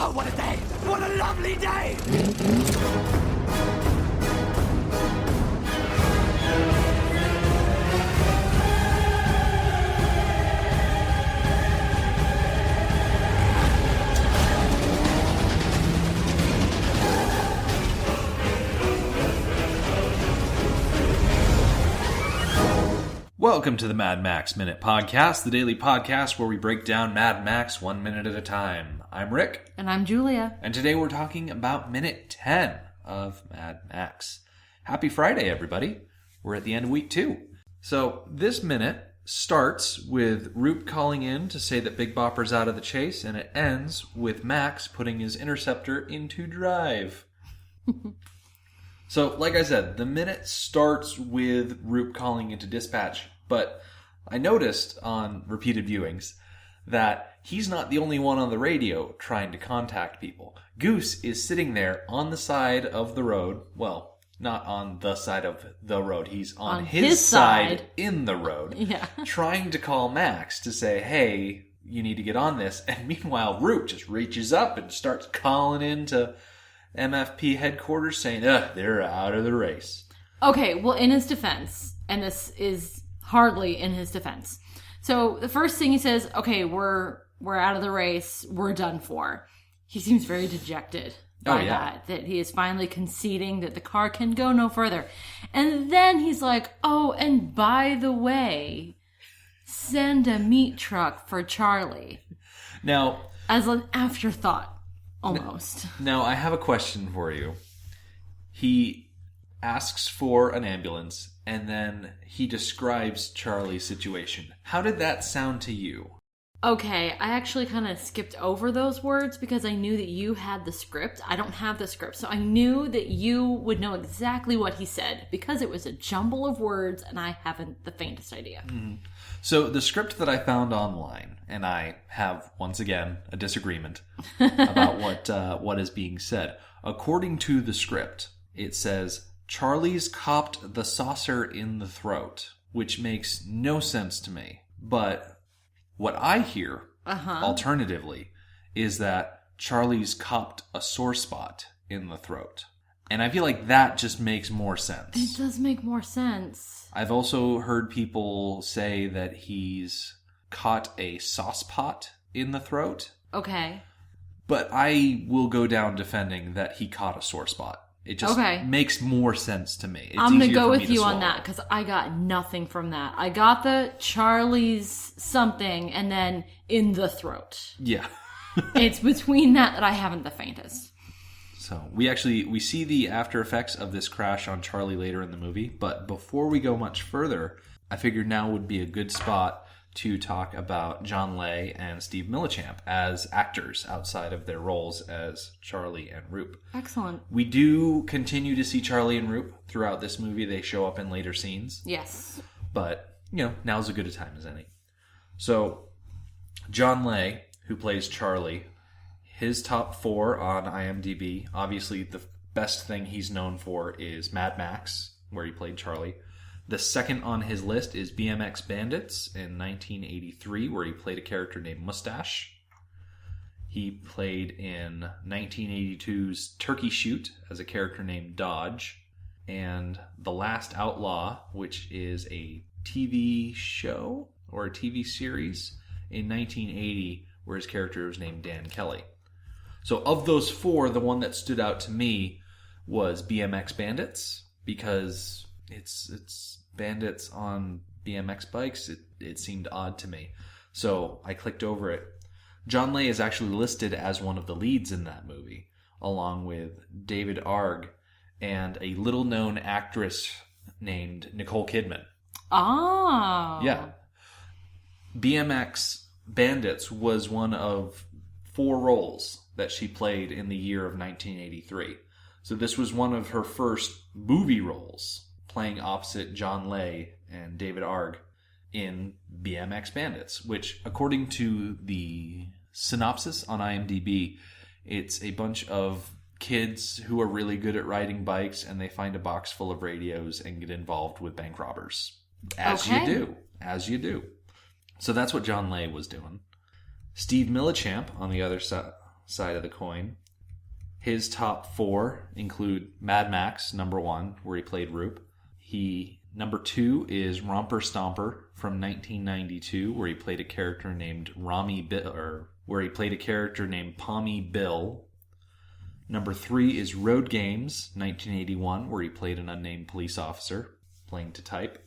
Oh, what a day! What a lovely day! Welcome to the Mad Max Minute Podcast, the daily podcast where we break down Mad Max 1 minute at a time. I'm Rick. And I'm Julia. And today we're talking about minute 10 of Mad Max. Happy Friday, everybody. We're at the end of week 2. So this minute starts with Roop calling in to say that Big Bopper's out of the chase, and it ends with Max putting his interceptor into drive. So, like I said, the minute starts with Roop calling into dispatch, but I noticed on repeated viewings that he's not the only one on the radio trying to contact people. Goose is sitting there on the side of the road. Well, not on the side of the road. He's on his side in the road, trying to call Max to say, hey, you need to get on this. And meanwhile, Roop just reaches up and starts calling into MFP headquarters saying, they're out of the race. Okay, well, in his defense, and this is hardly in his defense. So the first thing he says, okay, we're out of the race, we're done for. He seems very dejected by that he is finally conceding that the car can go no further. And then he's like, oh, and by the way, send a meat truck for Charlie. Now, as an afterthought. Almost. Now, I have a question for you. He asks for an ambulance, and then he describes Charlie's situation. How did that sound to you? Okay, I actually kind of skipped over those words because I knew that you had the script. I don't have the script, so I knew that you would know exactly what he said because it was a jumble of words, and I haven't the faintest idea. Mm-hmm. So the script that I found online, and I have, once again, a disagreement about what is being said. According to the script, it says, Charlie's copped the saucer in the throat, which makes no sense to me. But what I hear, alternatively, is that Charlie's copped a sore spot in the throat. And I feel like that just makes more sense. It does make more sense. I've also heard people say that he's caught a sauce pot in the throat. Okay. But I will go down defending that he caught a sore spot. It just makes more sense to me. I'm going to go with you on that because I got nothing from that. I got the Charlie's something and then in the throat. Yeah. It's between that I haven't the faintest. So we see the after effects of this crash on Charlie later in the movie, but before we go much further, I figured now would be a good spot to talk about John Lay and Steve Millichamp as actors outside of their roles as Charlie and Roop. Excellent. We do continue to see Charlie and Roop throughout this movie. They show up in later scenes. Yes. But, now's as good a time as any. So, John Lay, who plays Charlie, his top 4 on IMDb, obviously the best thing he's known for is Mad Max, where he played Charlie. The second on his list is BMX Bandits in 1983, where he played a character named Mustache. He played in 1982's Turkey Shoot as a character named Dodge. And The Last Outlaw, which is a TV show or a TV series in 1980, where his character was named Dan Kelly. So of those 4, the one that stood out to me was BMX Bandits, because it's bandits on BMX bikes. It seemed odd to me. So I clicked over it. John Lay is actually listed as one of the leads in that movie, along with David Arg and a little-known actress named Nicole Kidman. Oh. Yeah. BMX Bandits was one of 4 roles that she played in the year of 1983. So this was one of her first movie roles, playing opposite John Lay and David Arg in BMX Bandits, which, according to the synopsis on IMDb, it's a bunch of kids who are really good at riding bikes, and they find a box full of radios and get involved with bank robbers. As you do. So that's what John Lay was doing. Steve Millichamp, on the other side, side of the coin. His top 4 include Mad Max, number 1, where he played Roop. Number 2 is Romper Stomper from 1992, where he played a character named Pommy Bill. Number 3 is Road Games, 1981, where he played an unnamed police officer, playing to type.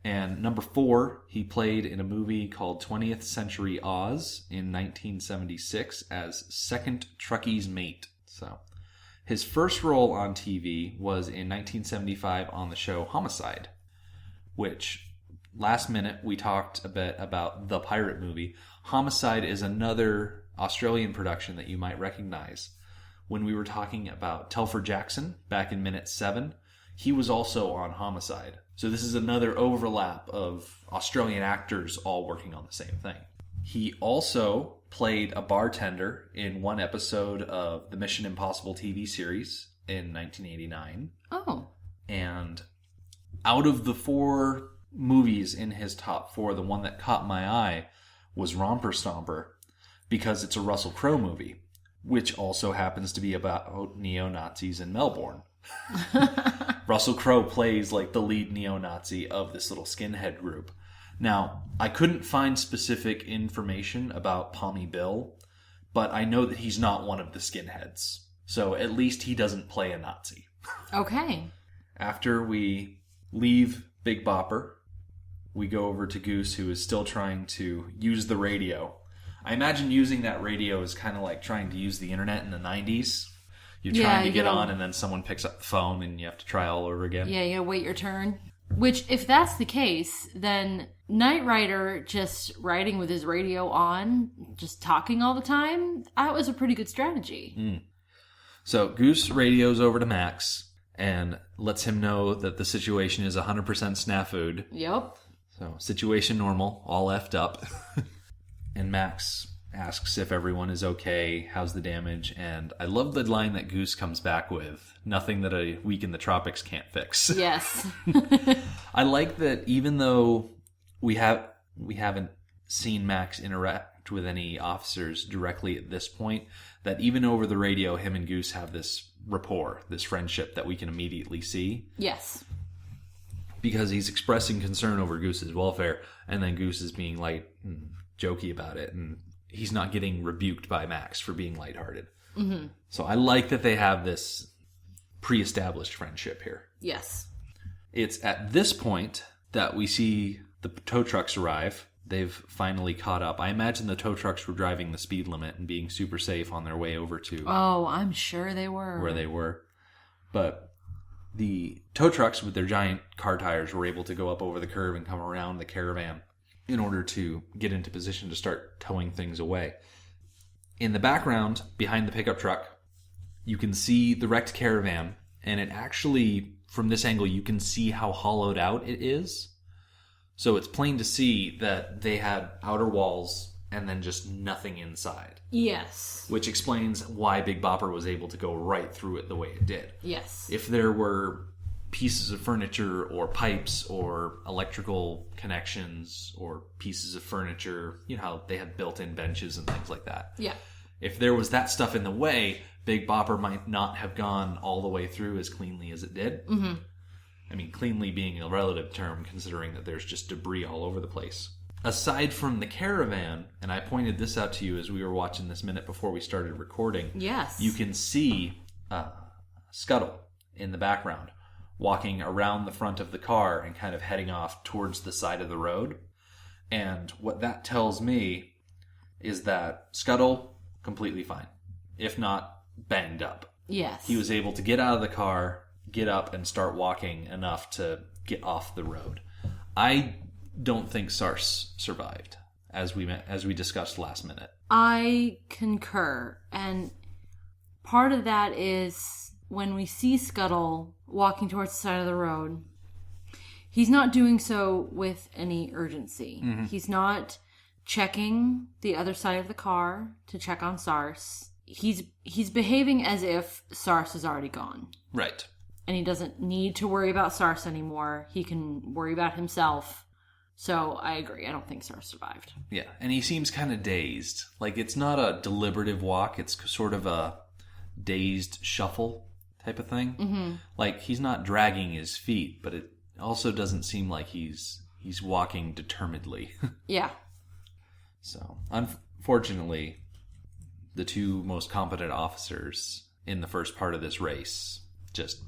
And number 4, he played in a movie called 20th Century Oz in 1976 as Second Truckie's Mate. So, his first role on TV was in 1975 on the show Homicide, which, last minute, we talked a bit about the pirate movie. Homicide is another Australian production that you might recognize. When we were talking about Telford Jackson back in minute 7, he was also on Homicide. So this is another overlap of Australian actors all working on the same thing. He also played a bartender in one episode of the Mission Impossible TV series in 1989. Oh. And out of the 4 movies in his top 4, the one that caught my eye was Romper Stomper, because it's a Russell Crowe movie, which also happens to be about neo-Nazis in Melbourne. Russell Crowe plays like the lead neo-Nazi of this little skinhead group. Now, I couldn't find specific information about Pommy Bill, but I know that he's not one of the skinheads. So at least he doesn't play a Nazi. Okay. After we leave Big Bopper, we go over to Goose, who is still trying to use the radio. I imagine using that radio is kind of like trying to use the internet in the 90s. You're trying to get on, and then someone picks up the phone, and you have to try all over again. Yeah, you gotta wait your turn. Which, if that's the case, then Nightrider just riding with his radio on, just talking all the time, that was a pretty good strategy. So Goose radios over to Max and lets him know that the situation is 100% snafu'd. Yep. So, situation normal, all effed up. And Max asks if everyone is okay, how's the damage, and I love the line that Goose comes back with, nothing that a week in the tropics can't fix. Yes. I like that even though we haven't seen Max interact with any officers directly at this point, that even over the radio, him and Goose have this rapport, this friendship that we can immediately see. Yes. Because he's expressing concern over Goose's welfare, and then Goose is being light and jokey about it, and he's not getting rebuked by Max for being lighthearted. Mm-hmm. So I like that they have this pre-established friendship here. Yes. It's at this point that we see the tow trucks arrive. They've finally caught up. I imagine the tow trucks were driving the speed limit and being super safe on their way over to... Oh, I'm sure they were. Where they were. But the tow trucks with their giant car tires were able to go up over the curve and come around the caravan in order to get into position to start towing things away. In the background, behind the pickup truck, you can see the wrecked caravan, and it actually, from this angle, you can see how hollowed out it is. So it's plain to see that they had outer walls and then just nothing inside. Yes. Which explains why Big Bopper was able to go right through it the way it did. Yes. If there were pieces of furniture or pipes or electrical connections or pieces of furniture, you know how they had built-in benches and things like that. Yeah. If there was that stuff in the way, Big Bopper might not have gone all the way through as cleanly as it did. Mm-hmm. I mean, cleanly being a relative term, considering that there's just debris all over the place. Aside from the caravan, and I pointed this out to you as we were watching this minute before we started recording. Yes. You can see Scuttle in the background, walking around the front of the car and kind of heading off towards the side of the road. And what that tells me is that Scuttle, completely fine. If not, banged up. Yes. He was able to get out of the car, get up, and start walking enough to get off the road. I don't think Sars survived, as we discussed last minute. I concur. And part of that is when we see Scuttle walking towards the side of the road, he's not doing so with any urgency. Mm-hmm. He's not checking the other side of the car to check on Sars. He's behaving as if Sars is already gone. Right. And he doesn't need to worry about Sars anymore. He can worry about himself. So I agree. I don't think Sar survived. Yeah, and he seems kind of dazed. Like, it's not a deliberative walk. It's sort of a dazed shuffle type of thing. Mm-hmm. Like, he's not dragging his feet, but it also doesn't seem like he's walking determinedly. Yeah. So, unfortunately, the two most competent officers in the first part of this race just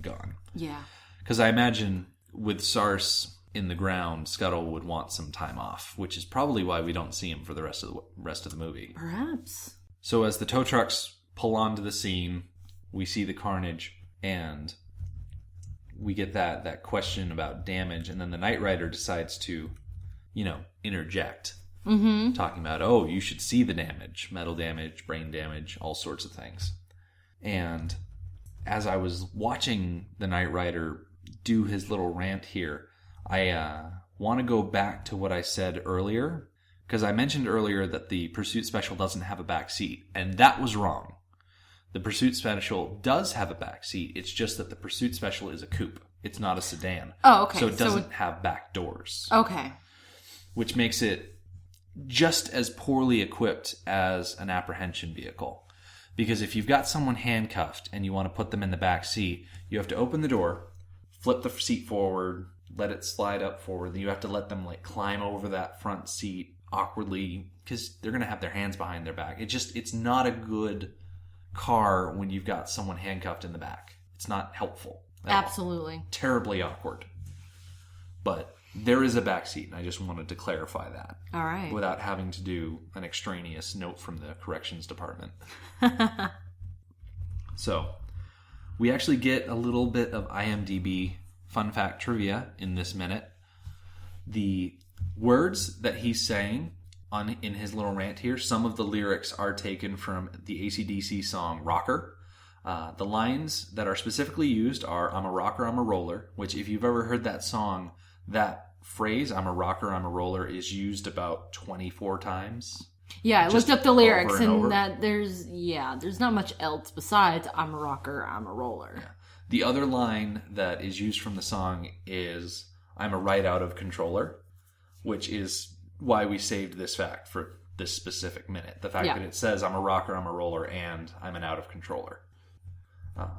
gone. Yeah. Because I imagine with Sars in the ground, Scuttle would want some time off, which is probably why we don't see him for the rest of the movie. Perhaps. So as the tow trucks pull onto the scene, we see the carnage, and we get that question about damage, and then the Nightrider decides to, interject. Mm-hmm. Talking about, oh, you should see the damage, metal damage, brain damage, all sorts of things. And as I was watching the Nightrider do his little rant here, I want to go back to what I said earlier, because I mentioned earlier that the Pursuit Special doesn't have a back seat, and that was wrong. The Pursuit Special does have a back seat. It's just that the Pursuit Special is a coupe. It's not a sedan. Oh, okay. So it doesn't have back doors. Okay. Which makes it just as poorly equipped as an apprehension vehicle. Because if you've got someone handcuffed and you want to put them in the back seat, you have to open the door, flip the seat forward, let it slide up forward. Then you have to let them climb over that front seat awkwardly because they're going to have their hands behind their back. It's not a good car when you've got someone handcuffed in the back. It's not helpful. Absolutely. Terribly awkward. But there is a back seat, and I just wanted to clarify that. All right. Without having to do an extraneous note from the corrections department. So, we actually get a little bit of IMDb fun fact trivia in this minute. The words that he's saying in his little rant here, some of the lyrics are taken from the AC/DC song Rocker. The lines that are specifically used are, I'm a rocker, I'm a roller, which if you've ever heard that song, that phrase, I'm a rocker, I'm a roller, is used about 24 times. Yeah, I looked up the lyrics and that there's not much else besides I'm a rocker, I'm a roller. Yeah. The other line that is used from the song is, I'm a right out of controller, which is why we saved this fact for this specific minute. The fact that it says, I'm a rocker, I'm a roller, and I'm an out of controller.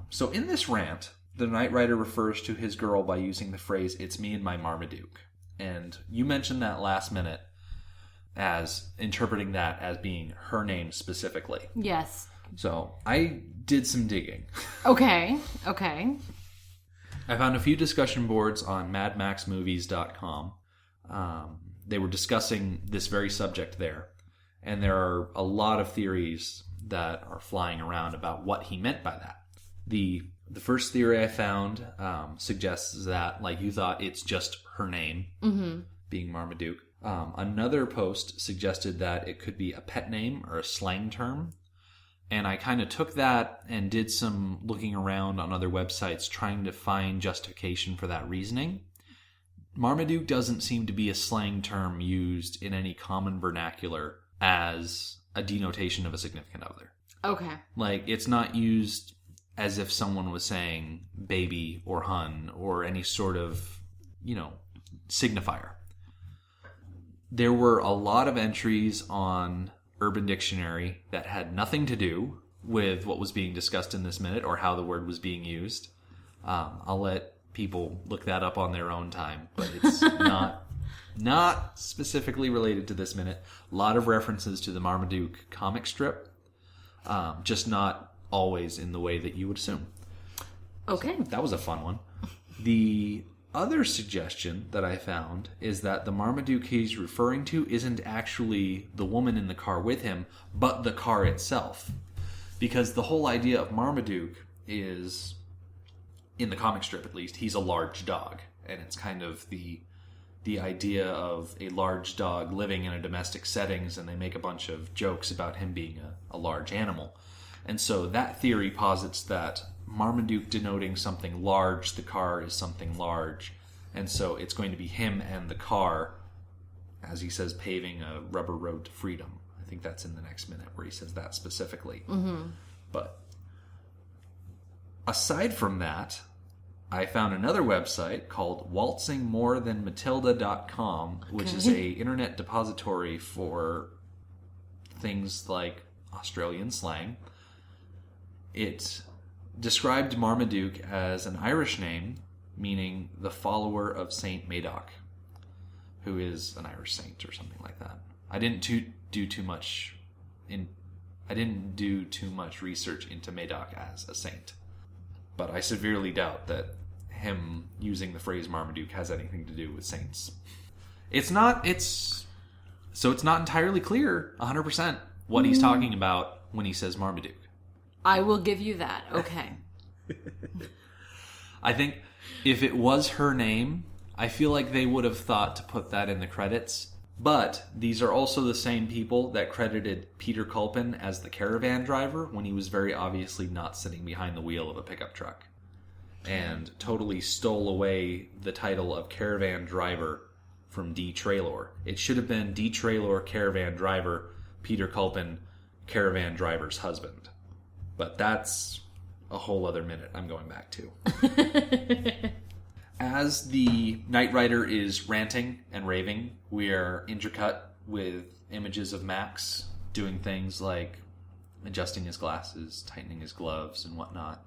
So in this rant, the Nightrider refers to his girl by using the phrase, it's me and my Marmaduke. And you mentioned that last minute as interpreting that as being her name specifically. Yes. So I did some digging. Okay. I found a few discussion boards on madmaxmovies.com. They were discussing this very subject there. And there are a lot of theories that are flying around about what he meant by that. The first theory I found suggests that, like you thought, it's just her name, being Marmaduke. Another post suggested that it could be a pet name or a slang term. And I kind of took that and did some looking around on other websites trying to find justification for that reasoning. Marmaduke doesn't seem to be a slang term used in any common vernacular as a denotation of a significant other. Okay. Like, it's not used as if someone was saying baby or hun or any sort of, signifier. There were a lot of entries on Urban Dictionary that had nothing to do with what was being discussed in this minute or how the word was being used. I'll let people look that up on their own time, but it's not specifically related to this minute. A lot of references to the Marmaduke comic strip, just not always in the way that you would assume. Okay. So that was a fun one. The other suggestion that I found is that the Marmaduke he's referring to isn't actually the woman in the car with him, but the car itself. Because the whole idea of Marmaduke is, in the comic strip at least, he's a large dog. And it's kind of the idea of a large dog living in a domestic settings, and they make a bunch of jokes about him being a large animal. And so that theory posits that Marmaduke denoting something large, the car is something large. And so it's going to be him and the car, as he says, paving a rubber road to freedom. I think that's in the next minute where he says that specifically. Mm-hmm. But aside from that, I found another website called waltzingmorethanmatilda.com, which is a internet depository for things like Australian slang. It described Marmaduke as an Irish name, meaning the follower of Saint Madoc, who is an Irish saint or something like that. I didn't do too much research into Madoc as a saint, but I severely doubt that him using the phrase Marmaduke has anything to do with saints. It's not entirely clear 100% what he's talking about when he says Marmaduke. I will give you that. Okay. I think if it was her name, I feel like they would have thought to put that in the credits. But these are also the same people that credited Peter Culpin as the caravan driver when he was very obviously not sitting behind the wheel of a pickup truck, and totally stole away the title of caravan driver from D. Traylor. It should have been D. Traylor, caravan driver, Peter Culpin, caravan driver's husband. But that's a whole other minute I'm going back to. As the Nightrider is ranting and raving, we are intercut with images of Max doing things like adjusting his glasses, tightening his gloves, and whatnot.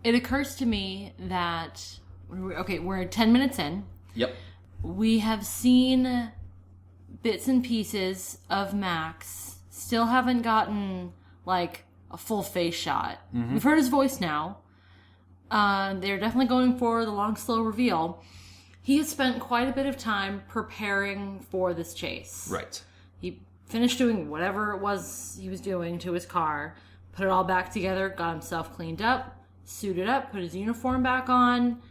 It occurs to me that, we're 10 minutes in. Yep. We have seen bits and pieces of Max. Still haven't gotten, like, a full face shot. Mm-hmm. We've heard his voice now. They're definitely going for the long, slow reveal. He has spent quite a bit of time preparing for this chase. Right. He finished doing whatever it was he was doing to his car, put it all back together, got himself cleaned up, suited up, put his uniform back on.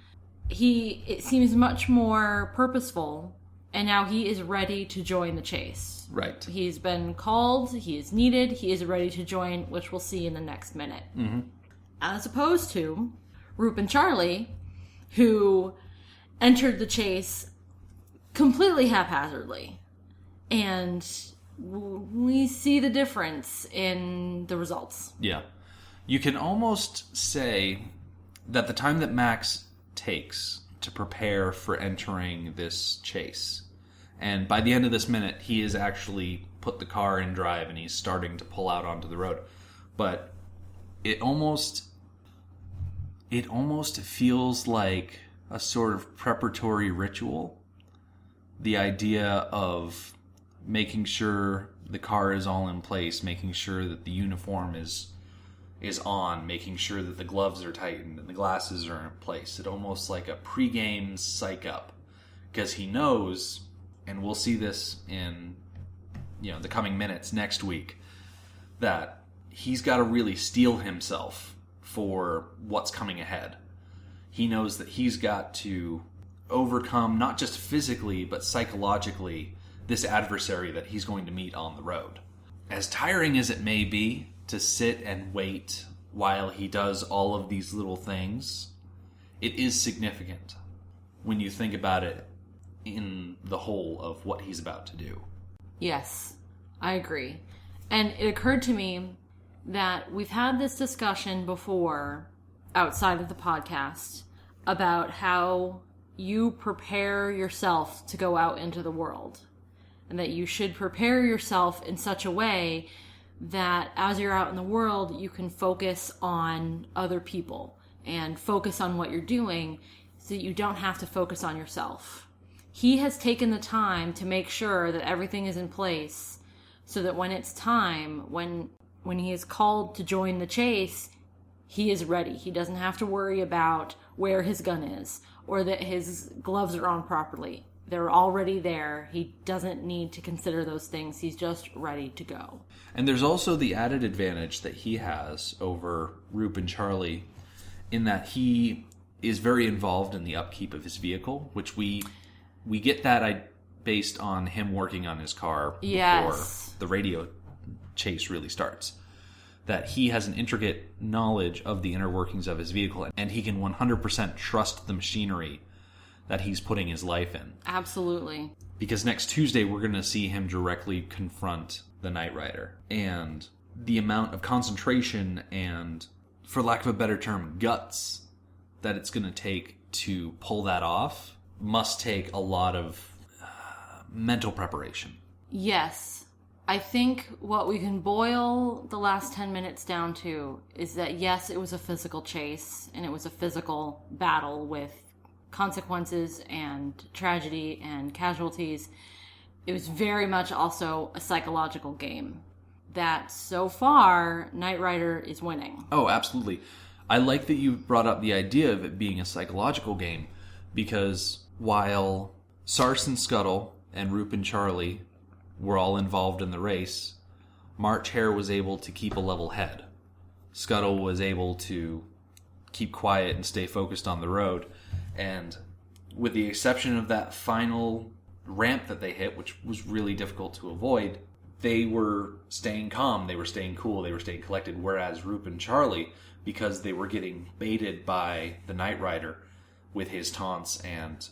It seems much more purposeful, and now he is ready to join the chase. Right. He's been called, he is needed, he is ready to join, which we'll see in the next minute. Mm-hmm. As opposed to Roop and Charlie, who entered the chase completely haphazardly. And we see the difference in the results. Yeah. You can almost say that the time that Max takes to prepare for entering this chase, and by the end of this minute, he has actually put the car in drive and he's starting to pull out onto the road. But it almost feels like a sort of preparatory ritual. The idea of making sure the car is all in place, making sure that the uniform is on, making sure that the gloves are tightened and the glasses are in place. It's almost like a pre-game psych up, because he knows, and we'll see this in the coming minutes next week, that he's got to really steel himself for what's coming ahead. He knows that he's got to overcome, not just physically, but psychologically, this adversary that he's going to meet on the road. As tiring as it may be to sit and wait while he does all of these little things, it is significant when you think about it in the whole of what he's about to do. Yes, I agree. And it occurred to me that we've had this discussion before outside of the podcast about how you prepare yourself to go out into the world, and that you should prepare yourself in such a way that as you're out in the world, you can focus on other people and focus on what you're doing so that you don't have to focus on yourself. He has taken the time to make sure that everything is in place so that when it's time, when he is called to join the chase, he is ready. He doesn't have to worry about where his gun is or that his gloves are on properly. They're already there. He doesn't need to consider those things. He's just ready to go. And there's also the added advantage that he has over Roop and Charlie in that he is very involved in the upkeep of his vehicle, which we get that based on him working on his car before the radio chase really starts. That he has an intricate knowledge of the inner workings of his vehicle, and he can 100% trust the machinery that he's putting his life in. Absolutely. Because next Tuesday, we're going to see him directly confront the Nightrider. And the amount of concentration and, for lack of a better term, guts that it's going to take to pull that off must take a lot of mental preparation. Yes. I think what we can boil the last 10 minutes down to is that, yes, it was a physical chase, and it was a physical battle with consequences and tragedy and casualties. It was very much also a psychological game that, so far, Nightrider is winning. Oh, absolutely. I like that you brought up the idea of it being a psychological game, because while Sarce and Scuttle and Roop and Charlie were all involved in the race, March Hare was able to keep a level head. Scuttle was able to keep quiet and stay focused on the road. And with the exception of that final ramp that they hit, which was really difficult to avoid, they were staying calm, they were staying cool, they were staying collected. Whereas Roop and Charlie, because they were getting baited by the Nightrider with his taunts and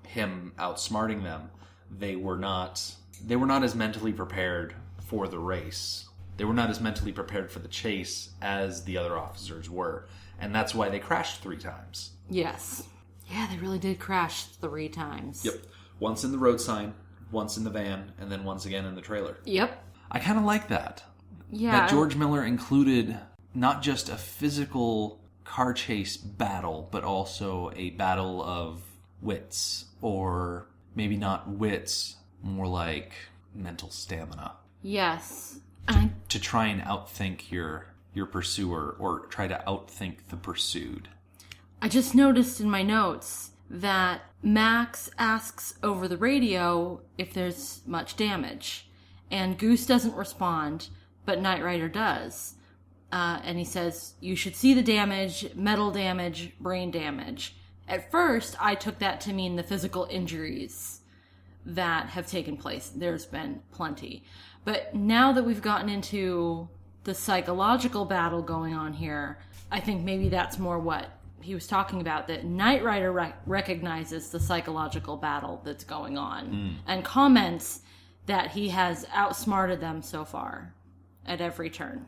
him outsmarting them, they were not as mentally prepared for the race. They were not as mentally prepared for the chase as the other officers were. And that's why they crashed 3 times. Yes. Yeah, they really did crash 3 times. Yep. Once in the road sign, once in the van, and then once again in the trailer. Yep. I kind of like that. Yeah. That George Miller included not just a physical car chase battle, but also a battle of wits. Or maybe not wits, more like mental stamina. Yes. To try and outthink your pursuer, or try to outthink the pursued. I just noticed in my notes that Max asks over the radio if there's much damage. And Goose doesn't respond, but Nightrider does. And he says, you should see the damage, metal damage, brain damage. At first, I took that to mean the physical injuries that have taken place. There's been plenty. But now that we've gotten into the psychological battle going on here, I think maybe that's more what he was talking about, that Nightrider recognizes the psychological battle that's going on and comments that he has outsmarted them so far at every turn.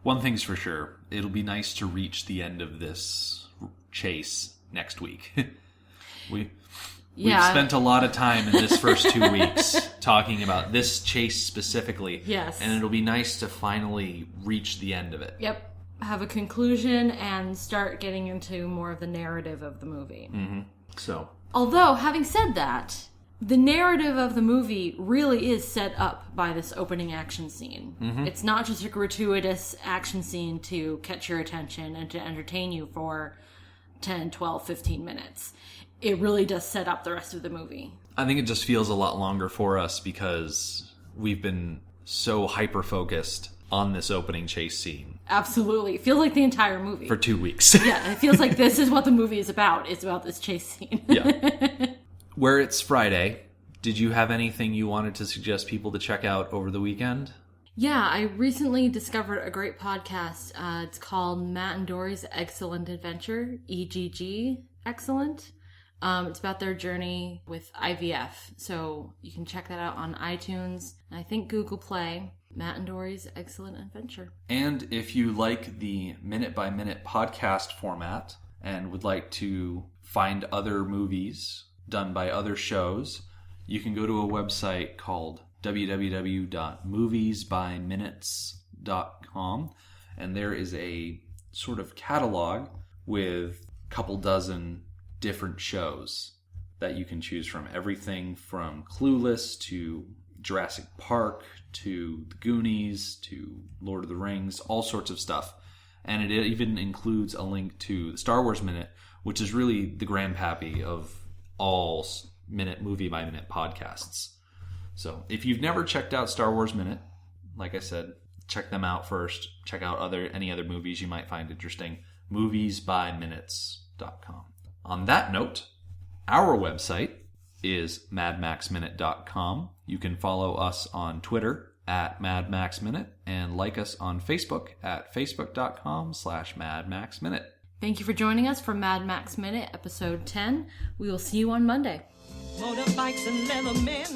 One thing's for sure, it'll be nice to reach the end of this chase next week. We've spent a lot of time in this first 2 weeks talking about this chase specifically. Yes. And it'll be nice to finally reach the end of it. Yep. Have a conclusion and start getting into more of the narrative of the movie. Mm-hmm. So, although, having said that, the narrative of the movie really is set up by this opening action scene. Mm-hmm. It's not just a gratuitous action scene to catch your attention and to entertain you for 10, 12, 15 minutes. It really does set up the rest of the movie. I think it just feels a lot longer for us because we've been so hyper-focused on this opening chase scene. Absolutely. It feels like the entire movie. For 2 weeks. Yeah, it feels like this is what the movie is about. It's about this chase scene. Yeah. Where it's Friday, did you have anything you wanted to suggest people to check out over the weekend? Yeah, I recently discovered a great podcast. It's called Matt and Dory's Excellent Adventure, EGG Excellent. It's about their journey with IVF. So you can check that out on iTunes, and I think Google Play. Matt and Dory's Excellent Adventure. And if you like the minute-by-minute podcast format and would like to find other movies done by other shows, you can go to a website called www.moviesbyminutes.com, and there is a sort of catalog with a couple dozen different shows that you can choose from. Everything from Clueless to Jurassic Park to The Goonies to Lord of the Rings, all sorts of stuff. And it even includes a link to the Star Wars Minute, which is really the grandpappy of all movie-by-minute podcasts. So if you've never checked out Star Wars Minute, like I said, check them out first. Check out any other movies you might find interesting. Moviesbyminutes.com. On that note, our website is madmaxminute.com. You can follow us on Twitter at madmaxminute and like us on Facebook at facebook.com/madmaxminute. Thank you for joining us for Mad Max Minute, episode 10. We will see you on Monday. Motorbikes and leather men.